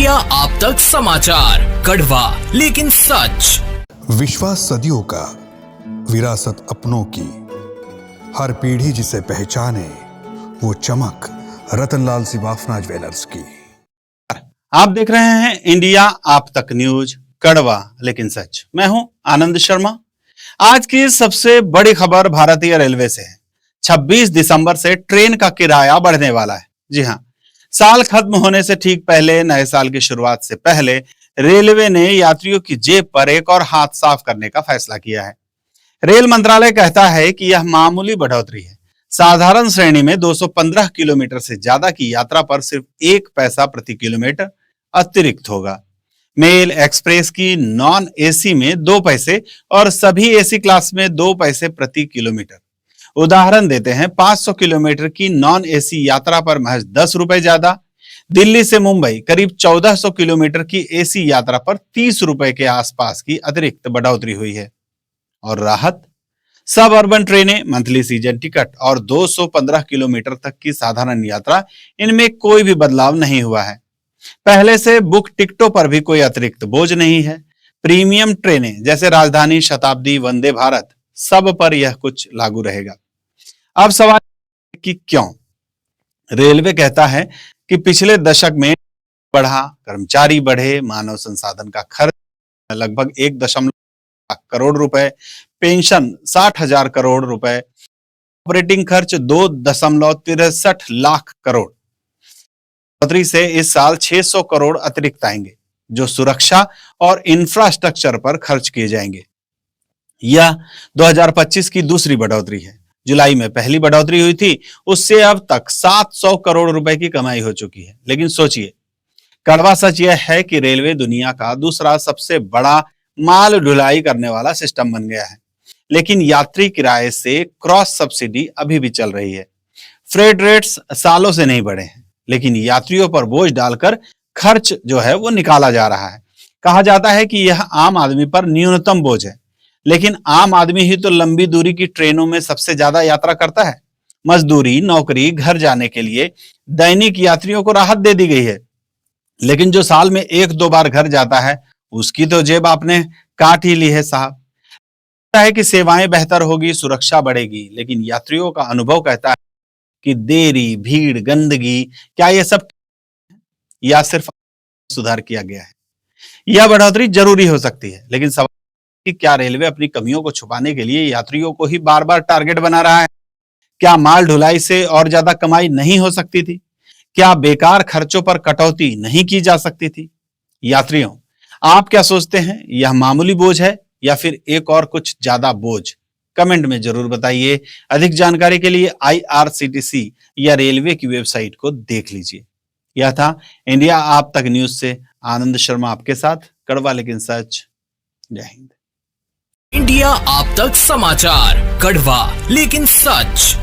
India आप तक समाचार, कड़वा लेकिन सच। विश्वास सदियों का, विरासत अपनों की, हर पीढ़ी जिसे पहचाने, वो चमक रतनलाल सिवाफना ज्वेलर्स की। आप देख रहे हैं इंडिया आप तक न्यूज, कड़वा लेकिन सच। मैं हूं आनंद शर्मा। आज की सबसे बड़ी खबर भारतीय रेलवे से है। 26 दिसंबर से ट्रेन का किराया बढ़ने वाला है। जी हां, साल खत्म होने से ठीक पहले, नए साल की शुरुआत से पहले रेलवे ने यात्रियों की जेब पर एक और हाथ साफ करने का फैसला किया है। रेल मंत्रालय कहता है कि यह मामूली बढ़ोतरी है। साधारण श्रेणी में 215 किलोमीटर से ज्यादा की यात्रा पर सिर्फ 1 पैसा प्रति किलोमीटर अतिरिक्त होगा। मेल एक्सप्रेस की नॉन एसी में 2 पैसे और सभी एसी क्लास में 2 पैसे प्रति किलोमीटर। उदाहरण देते हैं, 500 किलोमीटर की नॉन एसी यात्रा पर महज 10 रुपए ज्यादा। दिल्ली से मुंबई करीब 1400 किलोमीटर की एसी यात्रा पर 30 रुपए के आसपास की अतिरिक्त बढ़ोतरी हुई है। और राहत, सब अर्बन ट्रेनें, मंथली सीजन टिकट और 215 किलोमीटर तक की साधारण यात्रा, इनमें कोई भी बदलाव नहीं हुआ है। पहले से बुक टिकटों पर भी कोई अतिरिक्त बोझ नहीं है। प्रीमियम ट्रेनें जैसे राजधानी, शताब्दी, वंदे भारत, सब पर यह कुछ लागू रहेगा। अब सवाल कि क्यों? रेलवे कहता है कि पिछले दशक में बढ़ा, कर्मचारी बढ़े, मानव संसाधन का खर्च लगभग 1.1 करोड़ रुपए, पेंशन 60,000 करोड़ रुपए, ऑपरेटिंग खर्च 2.63 लाख करोड़ से इस साल 600 करोड़ अतिरिक्त आएंगे, जो सुरक्षा और इंफ्रास्ट्रक्चर पर खर्च किए जाएंगे। यह 2025 की दूसरी बढ़ोतरी है। जुलाई में पहली बढ़ोतरी हुई थी, उससे अब तक 700 करोड़ रुपए की कमाई हो चुकी है। लेकिन सोचिए, कड़वा सच यह है कि रेलवे दुनिया का दूसरा सबसे बड़ा माल ढुलाई करने वाला सिस्टम बन गया है, लेकिन यात्री किराए से क्रॉस सब्सिडी अभी भी चल रही है। फ्रेट रेट्स सालों से नहीं बढ़े हैं, लेकिन यात्रियों पर बोझ डालकर खर्च जो है वो निकाला जा रहा है। कहा जाता है कि यह आम आदमी पर न्यूनतम बोझ है, लेकिन आम आदमी ही तो लंबी दूरी की ट्रेनों में सबसे ज्यादा यात्रा करता है। मजदूरी, नौकरी, घर जाने के लिए दैनिक यात्रियों को राहत दे दी गई है, लेकिन जो साल में 1-2 बार घर जाता है, उसकी तो जेब आपने काट ही ली है साहब। है कि सेवाएं बेहतर होगी, सुरक्षा बढ़ेगी, लेकिन यात्रियों का अनुभव कहता है कि देरी, भीड़, गंदगी, क्या ये सब या सिर्फ सुधार किया गया है? यह बढ़ोतरी जरूरी हो सकती है, लेकिन सवाल कि क्या रेलवे अपनी कमियों को छुपाने के लिए यात्रियों को ही बार बार टारगेट बना रहा है? क्या माल ढुलाई से और ज्यादा कमाई नहीं हो सकती थी? क्या बेकार खर्चों पर कटौती नहीं की जा सकती थी? यात्रियों, आप क्या सोचते हैं? यह मामूली बोझ है या फिर एक और कुछ ज्यादा बोझ? कमेंट में जरूर बताइए। अधिक जानकारी के लिए IRCTC या रेलवे की वेबसाइट को देख लीजिए। यह था इंडिया आप तक न्यूज से आनंद शर्मा आपके साथ, कड़वा लेकिन सच। जय हिंद। इंडिया आप तक समाचार, कड़वा लेकिन सच।